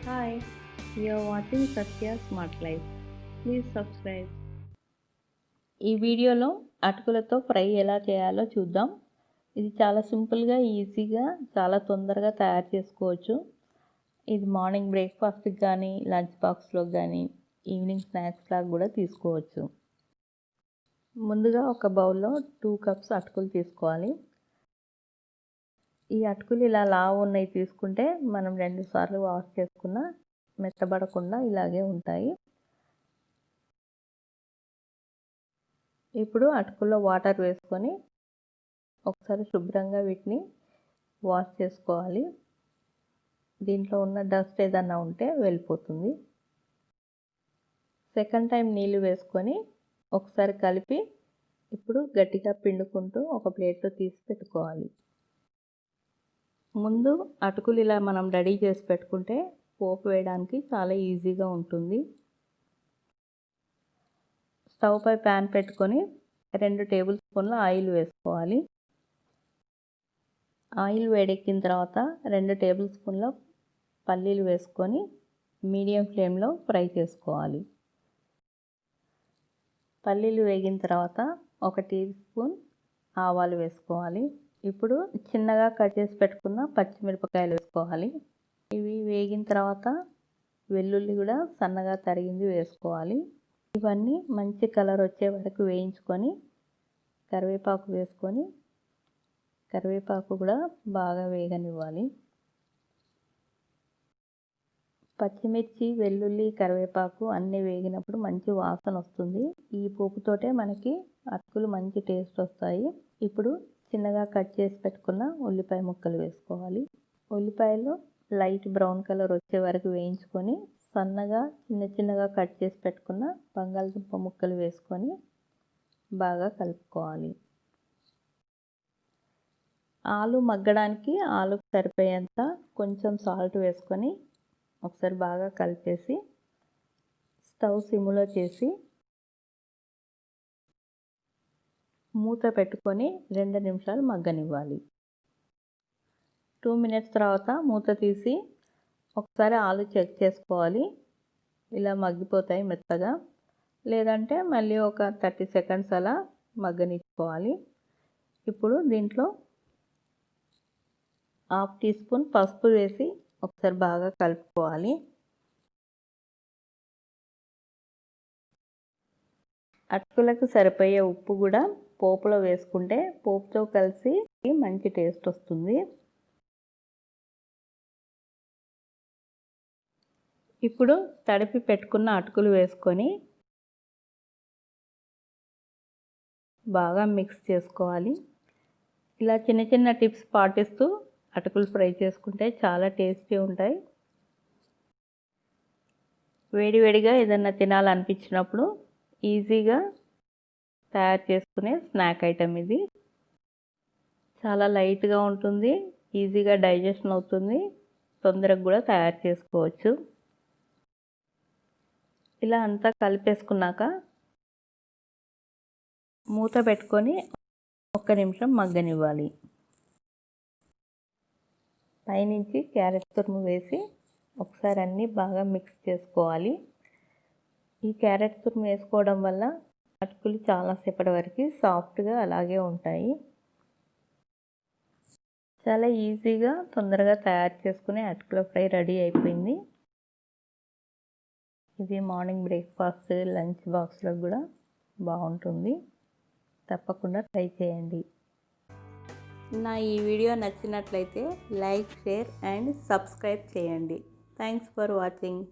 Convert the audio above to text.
Hi, you are watching Satya Smart Life. Please subscribe. ఈ వీడియోలో అటుకులతో ఫ్రై ఎలా చేయాలో చూద్దాం. ఇది చాలా సింపుల్గా, ఈజీగా, చాలా తొందరగా తయారు చేసుకోవచ్చు. ఇది మార్నింగ్ బ్రేక్ఫాస్ట్కి కానీ, లంచ్ బాక్స్లోకి కానీ, ఈవినింగ్ స్నాక్స్ లాగా కూడా తీసుకోవచ్చు. ముందుగా ఒక బౌల్లో 2 కప్స్ అటుకులు తీసుకోవాలి. ఈ అటుకులు ఇలా లావు ఉన్నవి తీసుకుంటే మనం 2 సార్లు వాష్ చేసుకున్న మెత్తబడకుండా ఇలాగే ఉంటాయి. ఇప్పుడు అటుకుల్లో వాటర్ వేసుకొని ఒకసారి శుభ్రంగా వీటిని వాష్ చేసుకోవాలి. దీంట్లో ఉన్న డస్ట్ ఏదన్నా ఉంటే వెళ్ళిపోతుంది. సెకండ్ టైం నీళ్ళు వేసుకొని ఒకసారి కలిపి ఇప్పుడు గట్టిగా పిండుకుంటూ ఒక ప్లేట్లో తీసి పెట్టుకోవాలి. ముందు అటుకులు ఇలా మనం రెడీ చేసి పెట్టుకుంటే పోపు వేయడానికి చాలా ఈజీగా ఉంటుంది. స్టవ్ పై ప్యాన్ పెట్టుకొని 2 టేబుల్ స్పూన్ల ఆయిల్ వేసుకోవాలి. ఆయిల్ వేడెక్కిన తర్వాత 2 టేబుల్ స్పూన్ల పల్లీలు వేసుకొని మీడియం ఫ్లేమ్లో ఫ్రై చేసుకోవాలి. పల్లీలు వేగిన తర్వాత 1 టీ స్పూన్ ఆవాలు వేసుకోవాలి. ఇప్పుడు చిన్నగా కట్ చేసి పెట్టుకున్న పచ్చిమిరపకాయలు వేసుకోవాలి. ఇవి వేగిన తర్వాత వెల్లుల్లి కూడా సన్నగా తరిగింది వేసుకోవాలి. ఇవన్నీ మంచి కలర్ వచ్చే వరకు వేయించుకొని కరివేపాకు వేసుకొని కరివేపాకు కూడా బాగా వేగనివ్వాలి. పచ్చిమిర్చి, వెల్లుల్లి, కరివేపాకు అన్నీ వేగినప్పుడు మంచి వాసన వస్తుంది. ఈ పోపుతోటే మనకి అటుకులు మంచి టేస్ట్ వస్తాయి. ఇప్పుడు చిన్నగా కట్ చేసి పెట్టుకున్న ఉల్లిపాయ ముక్కలు వేసుకోవాలి. ఉల్లిపాయలు లైట్ బ్రౌన్ కలర్ వచ్చే వరకు వేయించుకొని సన్నగా చిన్నగా కట్ చేసి పెట్టుకున్న బంగాళదుంప ముక్కలు వేసుకొని బాగా కలుపుకోవాలి. ఆలు మగ్గడానికి ఆలుకు సరిపోయేంత కొంచెం సాల్ట్ వేసుకొని ఒకసారి బాగా కలిపేసి స్టవ్ సిమ్లో చేసి మూత పెట్టుకొని 2 నిమిషాలు మగ్గనివ్వాలి. 2 మినిట్స్ తర్వాత మూత తీసి ఒకసారి ఆలు చెక్ చేసుకోవాలి. ఇలా మగ్గిపోతాయి మెత్తగా, లేదంటే మళ్ళీ ఒక 30 సెకండ్స్ అలా మగ్గనిచ్చుకోవాలి. ఇప్పుడు దీంట్లో 1/2 టీ స్పూన్ పసుపు వేసి ఒకసారి బాగా కలుపుకోవాలి. అటుకులకు సరిపోయే ఉప్పు కూడా పోపులో వేసుకుంటే పోపుతో కలిసి మంచి టేస్ట్ వస్తుంది. ఇప్పుడు తడిపి పెట్టుకున్న అటుకులు వేసుకొని బాగా మిక్స్ చేసుకోవాలి. ఇలా చిన్న టిప్స్ పాటిస్తూ అటుకులు ఫ్రై చేసుకుంటే చాలా టేస్టీ ఉంటాయి. వేడివేడిగా ఏదన్నా తినాలనిపించినప్పుడు ఈజీగా తయారు చేసుకునే స్నాక్ ఐటెం ఇది. చాలా లైట్గా ఉంటుంది, ఈజీగా డైజెషన్ అవుతుంది, తొందరగా కూడా తయారు చేసుకోవచ్చు. ఇలా అంతా కలిపేసుకున్నాక మూత పెట్టుకొని 1 నిమిషం మగ్గనివ్వాలి. పైనుంచి క్యారెట్ తురుము వేసి ఒకసారి అన్నీ బాగా మిక్స్ చేసుకోవాలి. ఈ క్యారెట్ తురుము వేసుకోవడం వల్ల అటుకులు చాలాసేపటి వరకు సాఫ్ట్గా అలాగే ఉంటాయి. చాలా ఈజీగా తొందరగా తయారు చేసుకునే అటుకుల ఫ్రై రెడీ అయిపోయింది. ఇది మార్నింగ్ బ్రేక్ఫాస్ట్, లంచ్ బాక్స్లో కూడా బాగుంటుంది. తప్పకుండా ట్రై చేయండి. నా ఈ వీడియో నచ్చినట్లయితే లైక్, షేర్ అండ్ సబ్స్క్రైబ్ చేయండి. Thanks for watching.